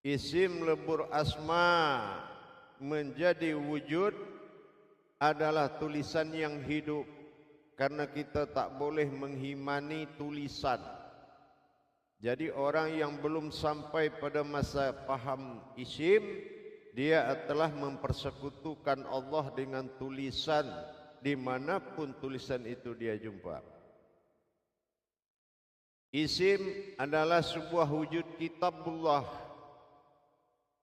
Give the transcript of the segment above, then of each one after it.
Isim lebur asma menjadi wujud adalah tulisan yang hidup, karena kita tak boleh menghimani tulisan. Jadi orang yang belum sampai pada masa paham isim, dia telah mempersekutukan Allah dengan tulisan dimanapun tulisan itu dia jumpa. Isim adalah sebuah wujud kitabullah.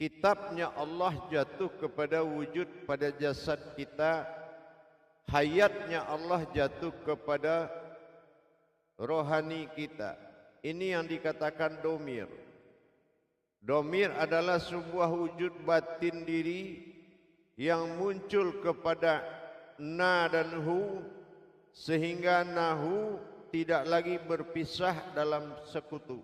Kitabnya Allah jatuh kepada wujud pada jasad kita. Hayatnya Allah jatuh kepada rohani kita. Ini yang dikatakan domir. Domir adalah sebuah wujud batin diri yang muncul kepada na dan hu, sehingga nahu tidak lagi berpisah dalam sekutu,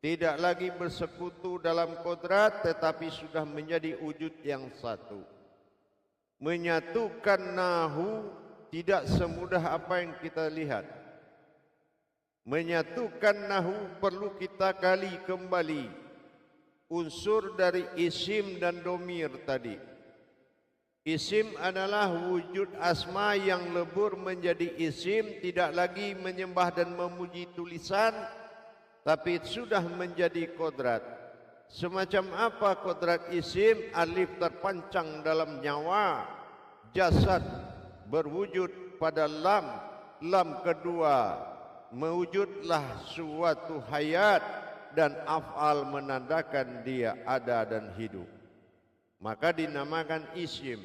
tidak lagi bersekutu dalam kodrat, tetapi sudah menjadi wujud yang satu. Menyatukan nahu tidak semudah apa yang kita lihat. Menyatukan nahu perlu kita gali kembali unsur dari isim dan domir tadi. Isim adalah wujud asma yang lebur menjadi isim, tidak lagi menyembah dan memuji tulisan, tapi sudah menjadi kodrat. Semacam apa kodrat isim? Alif terpancang dalam nyawa, jasad berwujud pada lam, lam kedua mewujudlah suatu hayat, dan af'al menandakan dia ada dan hidup, maka dinamakan isim.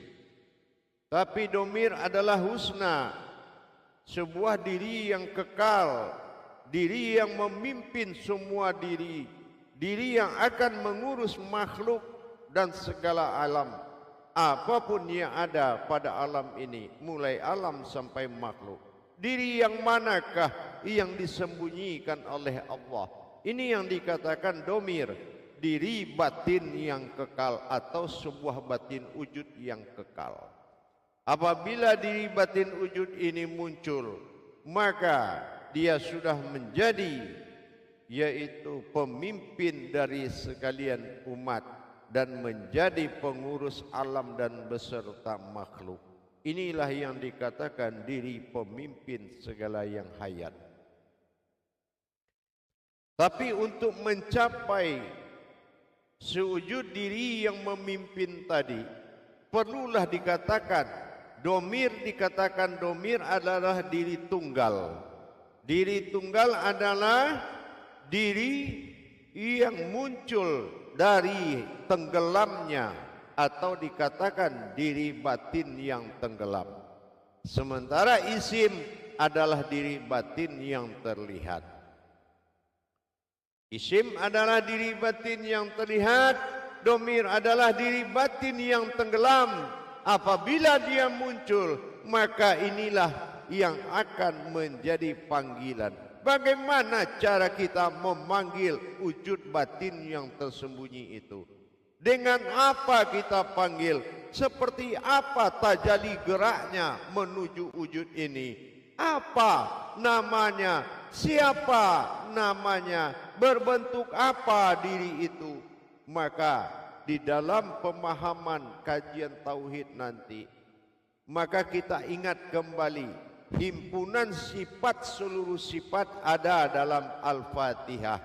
Tapi domir adalah husna, sebuah diri yang kekal, diri yang memimpin semua diri, diri yang akan mengurus makhluk dan segala alam, apapun yang ada pada alam ini, mulai alam sampai makhluk. Diri yang manakah yang disembunyikan oleh Allah? Ini yang dikatakan domir, diri batin yang kekal atau sebuah batin wujud yang kekal. Apabila diri batin wujud ini muncul, maka dia sudah menjadi, yaitu pemimpin dari sekalian umat dan menjadi pengurus alam dan beserta makhluk. Inilah yang dikatakan diri pemimpin segala yang hayat. Tapi untuk mencapai sewujud diri yang memimpin tadi, perlulah dikatakan domir. Dikatakan domir adalah diri tunggal. Diri tunggal adalah diri yang muncul dari tenggelamnya, atau dikatakan diri batin yang tenggelam. Sementara isim adalah diri batin yang terlihat. Isim adalah diri batin yang terlihat, domir adalah diri batin yang tenggelam. Apabila dia muncul, maka inilah yang akan menjadi panggilan. Bagaimana cara kita memanggil wujud batin yang tersembunyi itu? Dengan apa kita panggil? Seperti apa tajalli geraknya menuju wujud ini? Apa namanya? Siapa namanya? Berbentuk apa diri itu? Maka di dalam pemahaman kajian tauhid nanti, maka kita ingat kembali himpunan sifat, seluruh sifat ada dalam Al-Fatihah.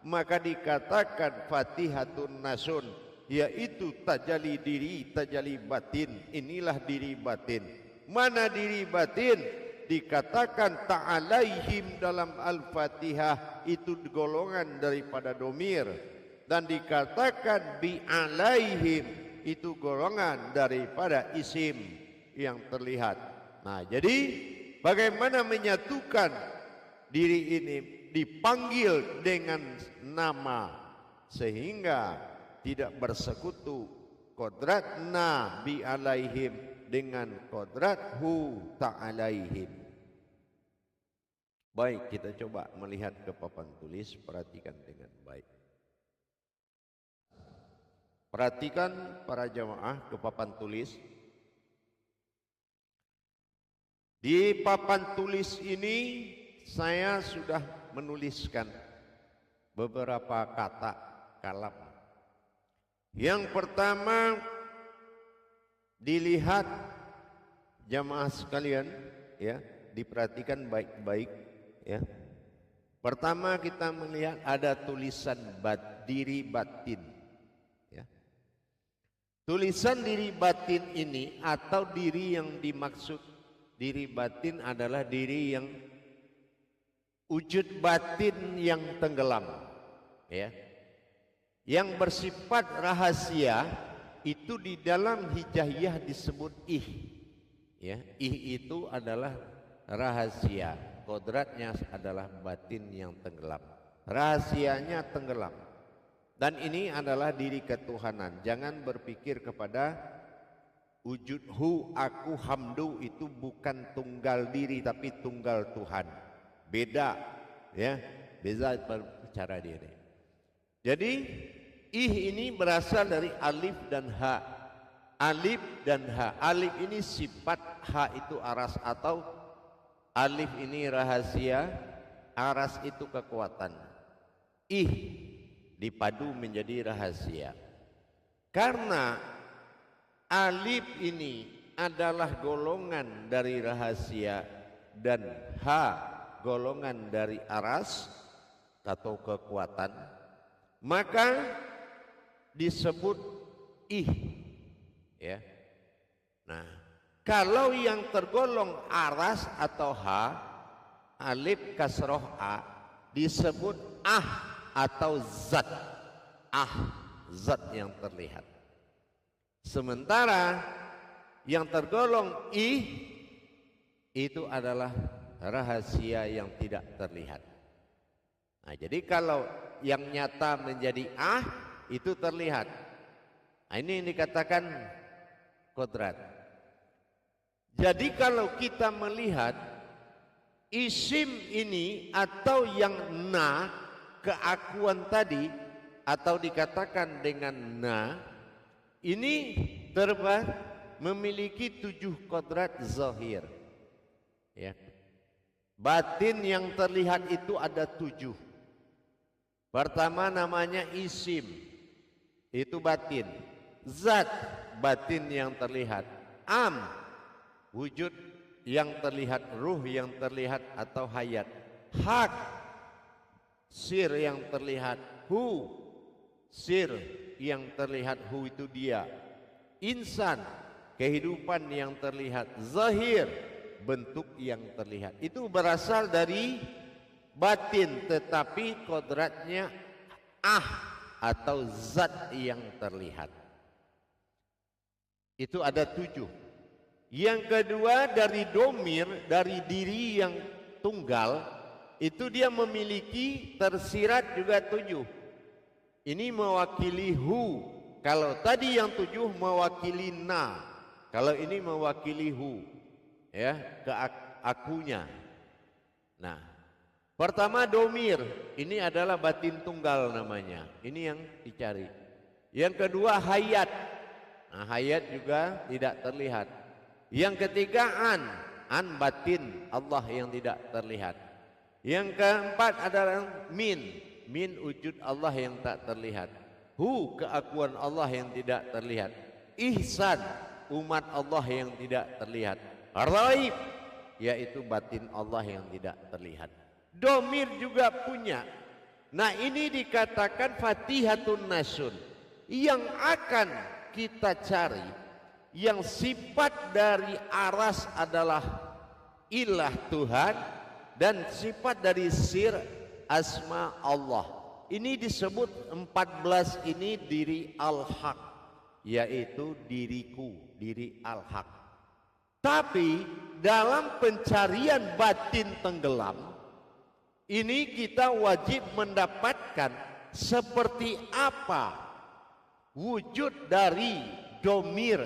Maka dikatakan Fatihatun Nasun, yaitu tajalli diri, tajalli batin. Inilah diri batin. Mana diri batin? Dikatakan ta'alaihim dalam Al-Fatihah, itu golongan daripada domir. Dan dikatakan bi'alaihim, itu golongan daripada isim yang terlihat. Nah, jadi bagaimana menyatukan diri ini? Dipanggil dengan nama sehingga tidak bersekutu kodrat na bi'alaihim dengan kodrat hu ta'alaihim. Baik, kita coba melihat ke papan tulis, perhatikan dengan baik. Perhatikan para jamaah ke papan tulis. Di papan tulis ini saya sudah menuliskan beberapa kata kalam Yang pertama dilihat jamaah sekalian, ya, diperhatikan baik-baik, ya. Pertama kita melihat ada tulisan diri batin, ya. Tulisan diri batin ini atau diri yang dimaksud diri batin adalah diri yang wujud batin yang tenggelam, ya, yang bersifat rahasia. Itu di dalam hijaiyah disebut ya. Itu adalah rahasia, kodratnya adalah batin yang tenggelam, rahasianya tenggelam. Dan ini adalah diri ketuhanan. Jangan berpikir kepada wujud hu, aku, hamdu, itu bukan tunggal diri tapi tunggal Tuhan. Beda, ya, beda cara diri. Jadi ini berasal dari alif dan ha. Alif dan ha. Alif ini sifat, ha itu aras atau alif ini rahasia, aras itu kekuatan. Dipadu menjadi rahasia. Karena alif ini adalah golongan dari rahasia dan ha golongan dari aras atau kekuatan, maka disebut ya. Nah, kalau yang tergolong aras atau ha, alif kasroh a, disebut atau zat. Zat yang terlihat. Sementara yang tergolong itu adalah rahasia yang tidak terlihat. Nah, jadi kalau yang nyata menjadi itu terlihat. Nah, ini yang dikatakan kodrat. Jadi kalau kita melihat isim ini atau yang keakuan tadi, atau dikatakan dengan ini memiliki 7 kodrat zahir, ya. Batin yang terlihat itu ada 7. Pertama namanya isim, itu batin. Zat, batin yang terlihat. Wujud yang terlihat, ruh yang terlihat atau hayat. Hak, sir yang terlihat. Sir yang terlihat, itu dia. Insan, kehidupan yang terlihat. Zahir, bentuk yang terlihat. Itu berasal dari batin, tetapi kodratnya atau zat yang terlihat. Itu ada 7. Yang kedua dari domir, dari diri yang tunggal, itu dia memiliki tersirat juga 7. Ini mewakili hu. Kalau tadi yang 7 mewakili kalau ini mewakili hu, ya, akunya. Nah, pertama domir, ini adalah batin tunggal namanya. Ini yang dicari. Yang kedua hayat. Nah, hayat juga tidak terlihat. Yang ketiga an batin Allah yang tidak terlihat. Yang keempat adalah min wujud Allah yang tak terlihat. Keakuan Allah yang tidak terlihat. Ihsan, umat Allah yang tidak terlihat. Ghaib, yaitu batin Allah yang tidak terlihat. Domir juga punya. Nah, ini dikatakan Fatihatun Nasun. Yang akan kita cari, yang sifat dari aras adalah ilah Tuhan, dan sifat dari sir asma Allah. Ini disebut 14 ini diri al-haq, yaitu diriku, diri al-haq. Tapi dalam pencarian batin tenggelam ini kita wajib mendapatkan seperti apa wujud dari domir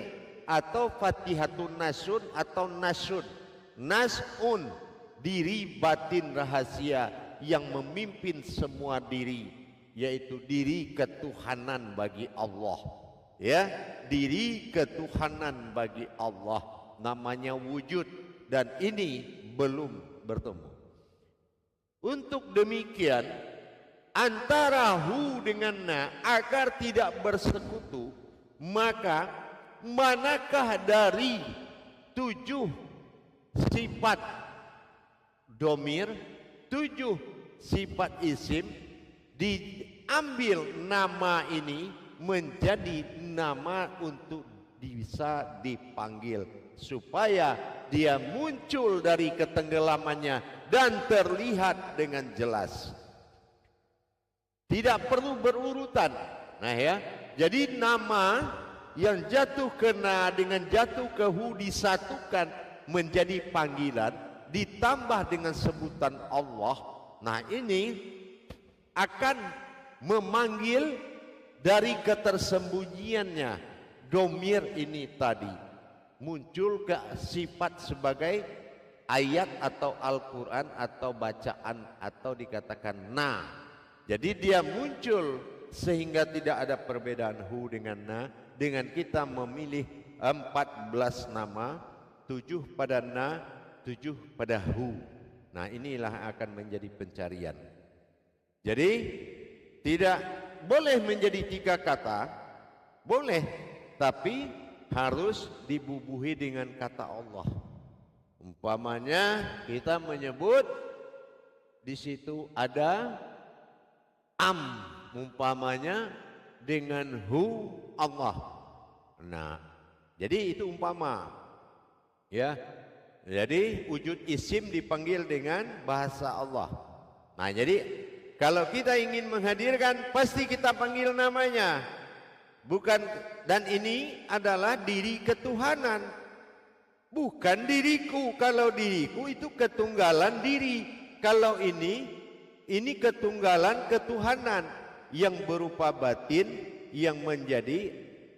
atau Fatihatun Nasun atau nasun. Nas'un, diri batin rahasia yang memimpin semua diri, yaitu diri ketuhanan bagi Allah, ya, diri ketuhanan bagi Allah, namanya wujud, dan ini belum bertemu. Untuk demikian antara hu dengan na agar tidak bersekutu, maka manakah dari 7 sifat domir, 7 sifat isim diambil nama ini menjadi nama untuk bisa dipanggil supaya dia muncul dari ketenggelamannya dan terlihat dengan jelas. Tidak perlu berurutan. Nah ya, jadi nama yang jatuh ke na dengan jatuh ke hu disatukan menjadi panggilan ditambah dengan sebutan Allah. Nah ini akan memanggil dari ketersembunyiannya domir ini tadi, muncul ke sifat sebagai ayat atau Al-Quran atau bacaan atau dikatakan na. Jadi dia muncul sehingga tidak ada perbedaan hu dengan na, dengan kita memilih 14 nama, 7 pada na, 7 pada hu. Nah inilah akan menjadi pencarian. Jadi tidak boleh menjadi 3 kata, boleh, tapi harus dibubuhi dengan kata Allah. Umpamanya kita menyebut di situ ada am, umpamanya dengan hu Allah. Nah, jadi itu umpama, ya. Jadi wujud isim dipanggil dengan bahasa Allah. Nah, jadi kalau kita ingin menghadirkan pasti kita panggil namanya. Bukan, dan ini adalah diri ketuhanan, bukan diriku. Kalau diriku itu ketunggalan diri. Kalau ini ketunggalan ketuhanan yang berupa batin yang menjadi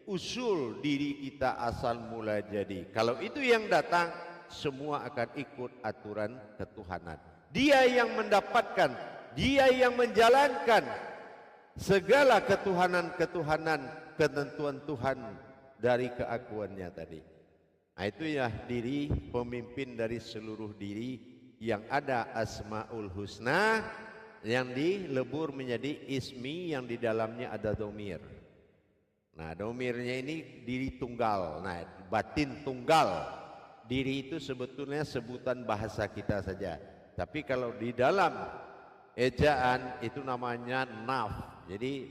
usul diri kita asal mula jadi. Kalau itu yang datang, semua akan ikut aturan ketuhanan. Dia yang mendapatkan, dia yang menjalankan segala ketuhanan-ketuhanan, ketentuan Tuhan dari keakuannya tadi. Nah, itu ya diri pemimpin dari seluruh diri yang ada Asmaul Husna yang dilebur menjadi ismi yang di dalamnya ada domir. Nah, domirnya ini diri tunggal. Nah, batin tunggal. Diri itu sebetulnya sebutan bahasa kita saja. Tapi kalau di dalam ejaan itu namanya naf. Jadi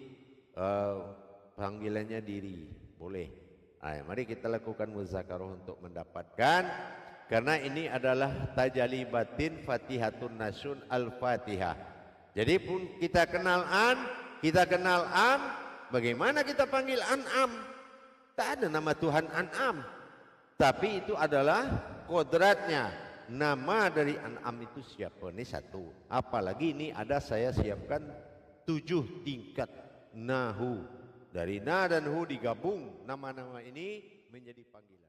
panggilannya diri, boleh. Nah, mari kita lakukan muzakarah untuk mendapatkan, karena ini adalah tajalli batin Fatihatun Nasun Al-Fatihah. Jadi pun kita kenal an, kita kenal am, bagaimana kita panggil an'am? Tak ada nama Tuhan an'am, tapi itu adalah kodratnya. Nama dari an'am itu siapa? Ini satu. Apalagi ini ada saya siapkan 7 tingkat nahu. Dari na dan hu digabung, nama-nama ini menjadi panggilan.